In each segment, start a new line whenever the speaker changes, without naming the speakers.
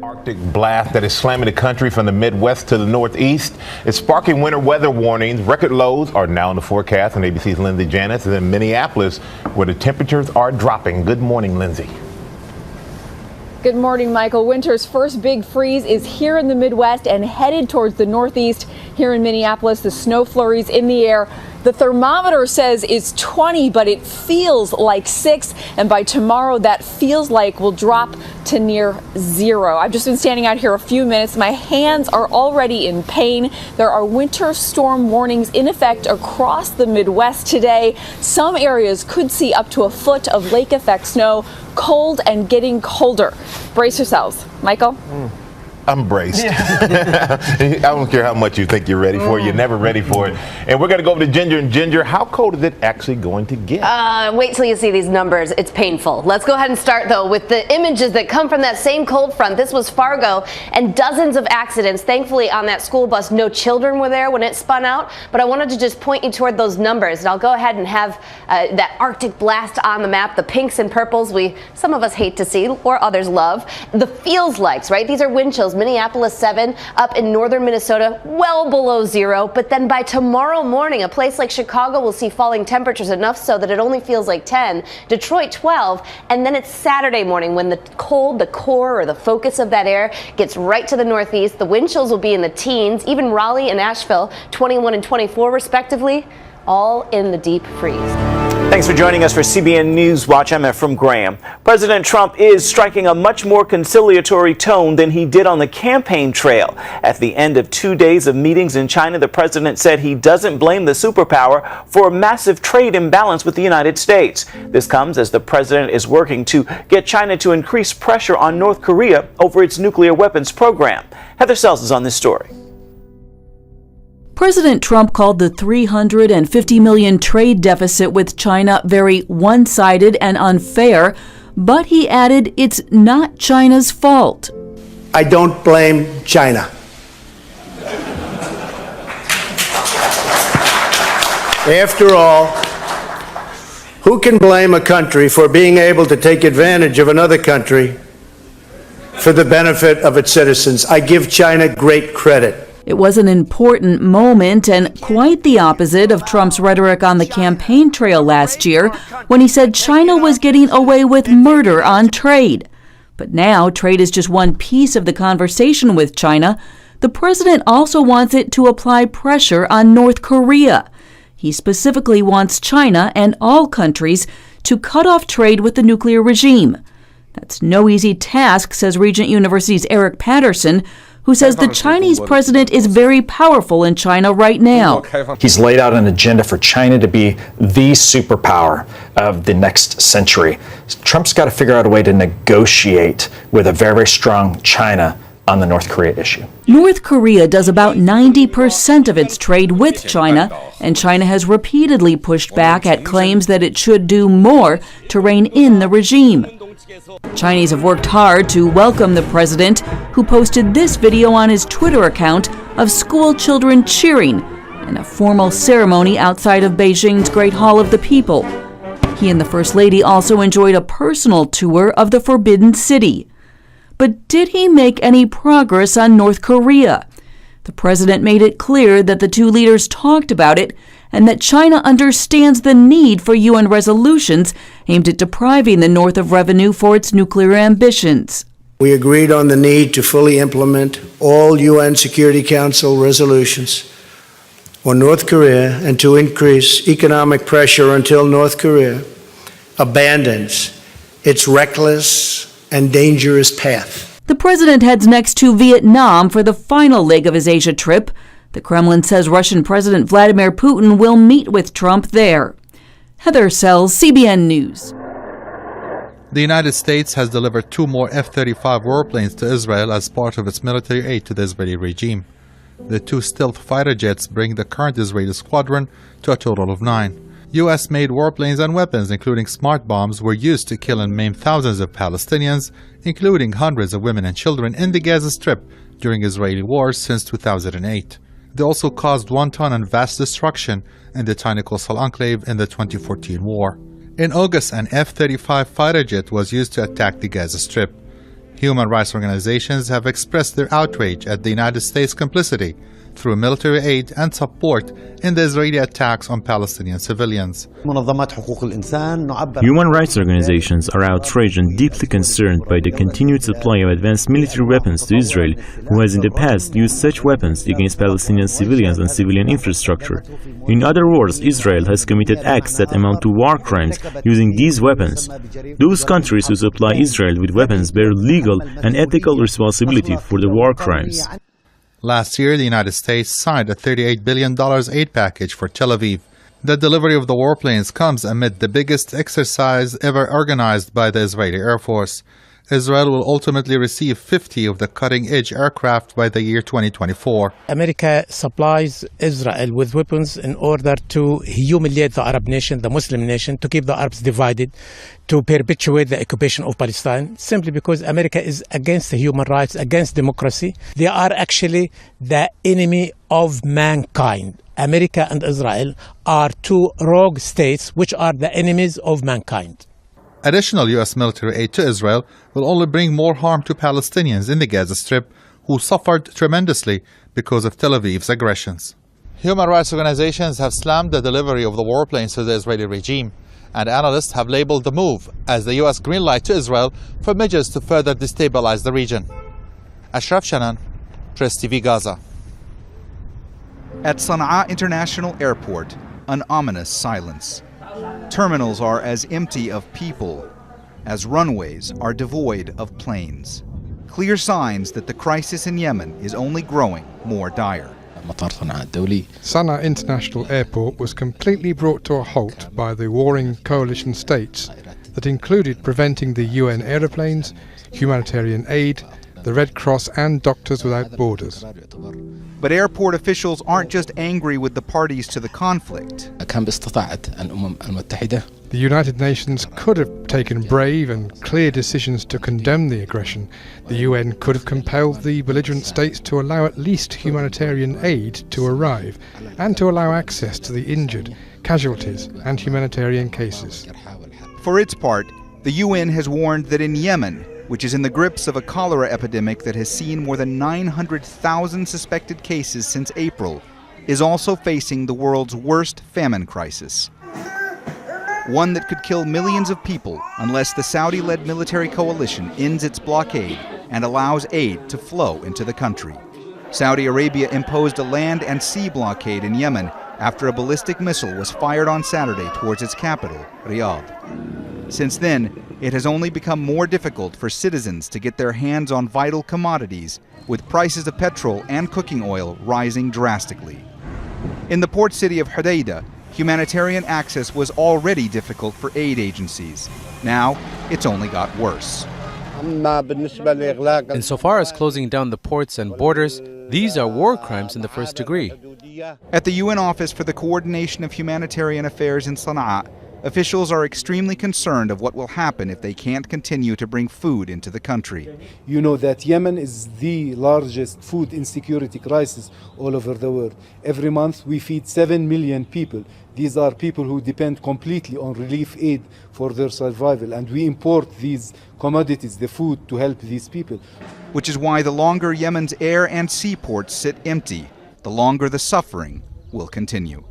Arctic blast that is slamming the country from the Midwest to the Northeast is sparking winter weather warnings. Record lows are now in the forecast, and ABC's Lindsay Janis is in Minneapolis, where the temperatures are dropping. Good morning, Lindsay.
Good morning, Michael. Winter's first big freeze is here in the Midwest and headed towards the Northeast. Here in Minneapolis, the snow flurries in the air. The thermometer says it's 20, but it feels like 6. And by tomorrow, that feels like will drop to near 0. I've just been standing out here a few minutes. My hands are already in pain. There are winter storm warnings in effect across the Midwest today. Some areas could see up to a foot of lake effect snow. Cold and getting colder. Brace yourselves. Michael?
I'm braced. I don't care how much you think you're ready for it. You're never ready for it. And we're going to go over to Ginger. And Ginger, how cold is it actually going to get?
Wait till you see these numbers. It's painful. Let's go ahead and start, though, with the images that come from that same cold front. This was Fargo, and dozens of accidents. Thankfully, on that school bus, no children were there when it spun out. But I wanted to just point you toward those numbers. And I'll go ahead and have that Arctic blast on the map. The pinks and purples some of us hate to see, or others love. The feels likes, right? These are wind chills. Minneapolis 7, up in northern Minnesota, well below 0. But then by tomorrow morning, a place like Chicago will see falling temperatures enough so that it only feels like 10. Detroit 12. And then it's Saturday morning when the cold, the core or the focus of that air gets right to the northeast. The wind chills will be in the teens. Even Raleigh and Asheville, 21 and 24 respectively, all in the deep freeze.
Thanks for joining us for CBN News Watch. I'm Ephraim Graham. President Trump is striking a much more conciliatory tone than he did on the campaign trail. At the end of 2 days of meetings in China, the president said he doesn't blame the superpower for a massive trade imbalance with the United States. This comes as the president is working to get China to increase pressure on North Korea over its nuclear weapons program. Heather Sells is on this story.
President Trump called the $350 million trade deficit with China very one-sided and unfair, but he added it's not China's fault.
I don't blame China. After all, who can blame a country for being able to take advantage of another country for the benefit of its citizens? I give China great credit.
It was an important moment and quite the opposite of Trump's rhetoric on the campaign trail last year when he said China was getting away with murder on trade. But now trade is just one piece of the conversation with China. The president also wants it to apply pressure on North Korea. He specifically wants China and all countries to cut off trade with the nuclear regime. That's no easy task, says Regent University's Eric Patterson, who says the Chinese president is very powerful in China right now.
He's laid out an agenda for China to be the superpower of the next century. Trump's got to figure out a way to negotiate with a very, very strong China on the North Korea issue.
North Korea does about 90% of its trade with China, and China has repeatedly pushed back at claims that it should do more to rein in the regime. Chinese have worked hard to welcome the president, who posted this video on his Twitter account of school children cheering in a formal ceremony outside of Beijing's Great Hall of the People. He and the First Lady also enjoyed a personal tour of the Forbidden City. But did he make any progress on North Korea? The president made it clear that the two leaders talked about it and that China understands the need for UN resolutions aimed at depriving the North of revenue for its nuclear ambitions.
We agreed on the need to fully implement all UN Security Council resolutions on North Korea and to increase economic pressure until North Korea abandons its reckless and dangerous path.
The president heads next to Vietnam for the final leg of his Asia trip. The Kremlin says Russian President Vladimir Putin will meet with Trump there. Heather Sells, CBN News.
The United States has delivered 2 more F-35 warplanes to Israel as part of its military aid to the Israeli regime. The 2 stealth fighter jets bring the current Israeli squadron to a total of 9. U.S.-made warplanes and weapons, including smart bombs, were used to kill and maim thousands of Palestinians, including hundreds of women and children in the Gaza Strip during Israeli wars since 2008. They also caused wanton and vast destruction in the tiny coastal enclave in the 2014 war. In August, an F-35 fighter jet was used to attack the Gaza Strip. Human rights organizations have expressed their outrage at the United States' complicity through military aid and support in the Israeli attacks on Palestinian civilians.
Human rights organizations are outraged and deeply concerned by the continued supply of advanced military weapons to Israel, who has in the past used such weapons against Palestinian civilians and civilian infrastructure. In other words, Israel has committed acts that amount to war crimes using these weapons. Those countries who supply Israel with weapons bear legal and ethical responsibility for the war crimes.
Last year, the United States signed a $38 billion aid package for Tel Aviv. The delivery of the warplanes comes amid the biggest exercise ever organized by the Israeli Air Force. Israel will ultimately receive 50 of the cutting-edge aircraft by the year 2024.
America supplies Israel with weapons in order to humiliate the Arab nation, the Muslim nation, to keep the Arabs divided, to perpetuate the occupation of Palestine, simply because America is against the human rights, against democracy. They are actually the enemy of mankind. America and Israel are two rogue states which are the enemies of mankind.
Additional U.S. military aid to Israel will only bring more harm to Palestinians in the Gaza Strip, who suffered tremendously because of Tel Aviv's aggressions. Human rights organizations have slammed the delivery of the warplanes to the Israeli regime, and analysts have labeled the move as the U.S. green light to Israel for measures to further destabilize the region. Ashraf Shanan, Press TV Gaza.
At Sana'a International Airport, an ominous silence. Terminals are as empty of people as runways are devoid of planes. Clear signs that the crisis in Yemen is only growing more dire.
Sana'a International Airport was completely brought to a halt by the warring coalition states that included preventing the UN aeroplanes, humanitarian aid, the Red Cross and Doctors Without Borders.
But airport officials aren't just angry with the parties to the conflict.
The United Nations could have taken brave and clear decisions to condemn the aggression. The UN could have compelled the belligerent states to allow at least humanitarian aid to arrive and to allow access to the injured, casualties and humanitarian cases.
For its part, the UN has warned that in Yemen, which is in the grips of a cholera epidemic that has seen more than 900,000 suspected cases since April, is also facing the world's worst famine crisis. One that could kill millions of people unless the Saudi-led military coalition ends its blockade and allows aid to flow into the country. Saudi Arabia imposed a land and sea blockade in Yemen after a ballistic missile was fired on Saturday towards its capital, Riyadh. Since then, it has only become more difficult for citizens to get their hands on vital commodities, with prices of petrol and cooking oil rising drastically. In the port city of Hodeidah, humanitarian access was already difficult for aid agencies. Now, it's only got worse.
Insofar as closing down the ports and borders, these are war crimes in the first degree.
At the UN Office for the Coordination of Humanitarian Affairs in Sana'a, officials are extremely concerned of what will happen if they can't continue to bring food into the country.
You know that Yemen is the largest food insecurity crisis all over the world. Every month we feed 7 million people. These are people who depend completely on relief aid for their survival, and we import these commodities, the food, to help these people.
Which is why the longer Yemen's air and seaports sit empty, the longer the suffering will continue.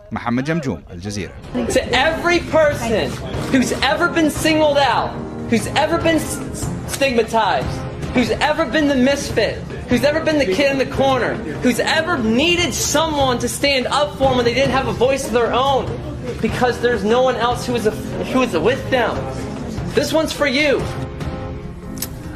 Mohammed Jamjoom, Al Jazeera.
To every person who's ever been singled out, who's ever been stigmatized, who's ever been the misfit, who's ever been the kid in the corner, who's ever needed someone to stand up for them when they didn't have a voice of their own because there's no one else who is with them. This one's for you.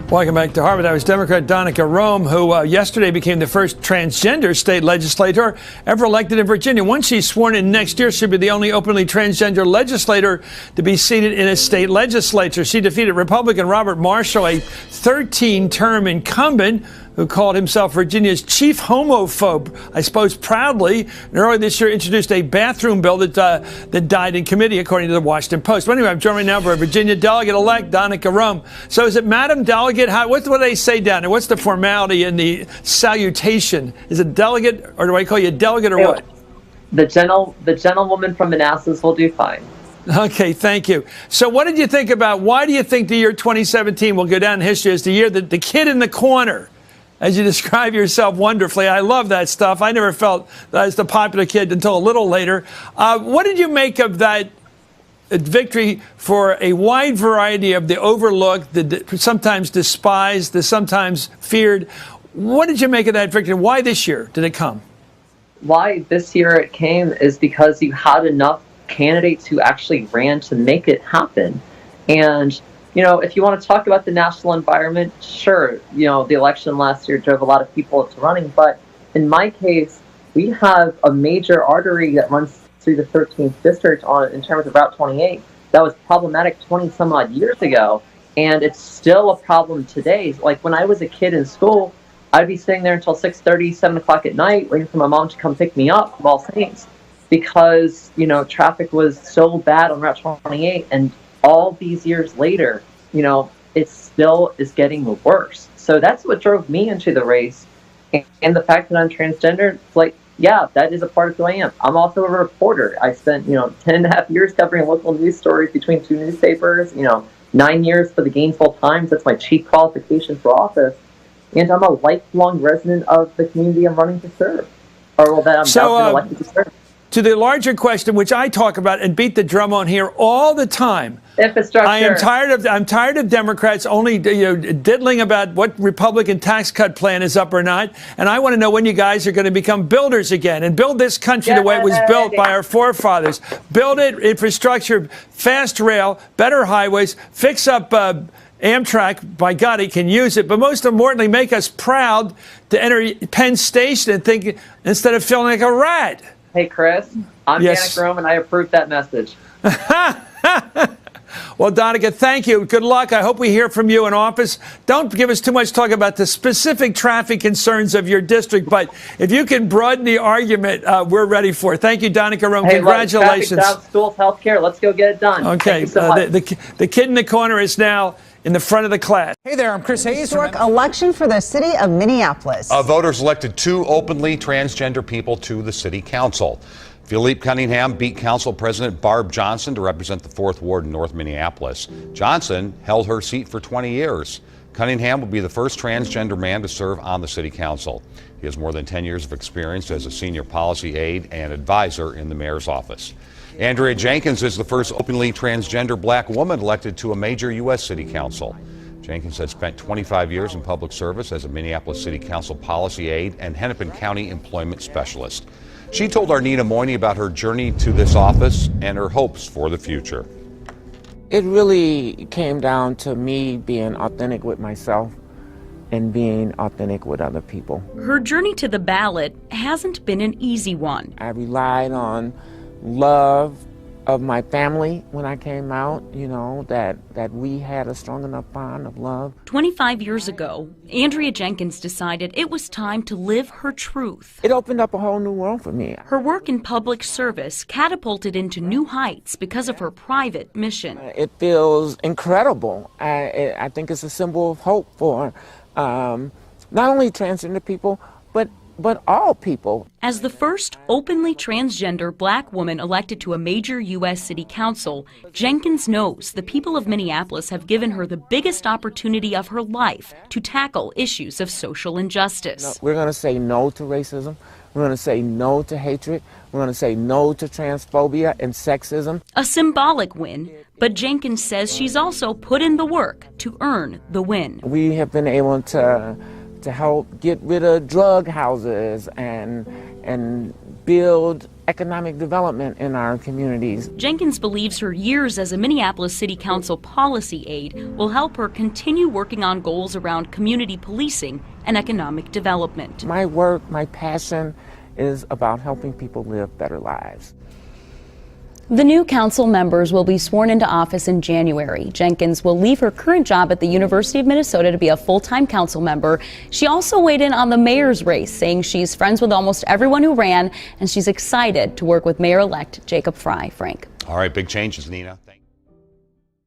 Welcome back to Harvard. That was Democrat Danica Roem, who yesterday became the first transgender state legislator ever elected in Virginia. Once she's sworn in next year, she'll be the only openly transgender legislator to be seated in a state legislature. She defeated Republican Robert Marshall, a 13-term incumbent who called himself Virginia's chief homophobe, I suppose proudly, and earlier this year introduced a bathroom bill that died in committee, according to the Washington Post. But anyway, I'm joined now by Virginia Delegate-elect Danica Roem. So is it Madam Delegate? What do they say down there? What's the formality and the salutation? Is it delegate, or do I call you delegate, or what?
The gentlewoman from Manassas will do fine.
Okay, thank you. So what did you think about, why do you think the year 2017 will go down in history as the year that the kid in the corner, as you describe yourself wonderfully? I love that stuff. I never felt that I was the popular kid until a little later. What did you make of that victory for a wide variety of the overlooked, the sometimes despised, the sometimes feared? What did you make of that victory? Why this year did it come?
Why this year it came is because you had enough candidates who actually ran to make it happen. And, you know, if you want to talk about the national environment, sure, you know, the election last year drove a lot of people to running. But in my case, we have a major artery that runs through the 13th district in terms of Route 28 that was problematic 20 some odd years ago. And it's still a problem today. Like when I was a kid in school, I'd be sitting there until 6:30, 7 o'clock at night, waiting for my mom to come pick me up from All Saints, because, you know, traffic was so bad on Route 28. And all these years later, you know, it still is getting worse. So that's what drove me into the race. And the fact that I'm transgender, it's like, yeah, that is a part of who I am. I'm also a reporter. I spent, 10 and a half years covering local news stories between two newspapers, 9 years for the Gainesville Times. That's my chief qualification for office. And I'm a lifelong resident of the community I'm running to serve, or that I'm elected to serve.
To the larger question, which I talk about and beat the drum on here all the time.
Infrastructure.
I'm tired of Democrats only diddling about what Republican tax cut plan is up or not. And I want to know when you guys are going to become builders again and build this country the way it was built by our forefathers. Build it, infrastructure, fast rail, better highways, fix up Amtrak. By God, he can use it. But most importantly, make us proud to enter Penn Station and think instead of feeling like a rat.
Hey, Chris, I'm
Yes.
Danica Rome, and I approve that message.
Well, Danica, thank you. Good luck. I hope we hear from you in office. Don't give us too much talk about the specific traffic concerns of your district, but if you can broaden the argument, we're ready for it. Thank you, Danica Rome.
Hey,
Congratulations.
Look, traffic, schools, healthcare. Let's go get it done.
Okay.
Thank you so much.
The kid in the corner is now in the front of the class.
Hey there, I'm Chris Hayes.
Historic election for the city of Minneapolis.
Voters elected 2 openly transgender people to the city council. Philippe Cunningham beat Council President Barb Johnson to represent the 4th Ward in North Minneapolis. Johnson held her seat for 20 years. Cunningham will be the first transgender man to serve on the city council. He has more than 10 years of experience as a senior policy aide and advisor in the mayor's office. Andrea Jenkins is the first openly transgender black woman elected to a major U.S. city council. Jenkins has spent 25 years in public service as a Minneapolis City Council policy aide and Hennepin County employment specialist. She told Arnita Moyney about her journey to this office and her hopes for the future.
It really came down to me being authentic with myself and being authentic with other people.
Her journey to the ballot hasn't been an easy one.
I relied on love of my family when I came out, that we had a strong enough bond of love.
25 years ago, Andrea Jenkins decided it was time to live her truth.
It opened up a whole new world for me.
Her work in public service catapulted into new heights because of her private mission.
It feels incredible. I think it's a symbol of hope for not only transgender people, but all people.
As the first openly transgender black woman elected to a major U.S. city council, Jenkins knows the people of Minneapolis have given her the biggest opportunity of her life to tackle issues of social injustice.
We're going to say no to racism. We're going to say no to hatred. We're going to say no to transphobia and sexism.
A symbolic win, but Jenkins says she's also put in the work to earn the win.
We have been able to help get rid of drug houses and build economic development in our communities.
Jenkins believes her years as a Minneapolis City Council policy aide will help her continue working on goals around community policing and economic development.
My work, my passion is about helping people live better lives.
The new council members will be sworn into office in January. Jenkins will leave her current job at the University of Minnesota to be a full-time council member. She also weighed in on the mayor's race, saying she's friends with almost everyone who ran, and she's excited to work with Mayor-elect Jacob Frey. Frank.
All right, big changes, Nina. Thank you.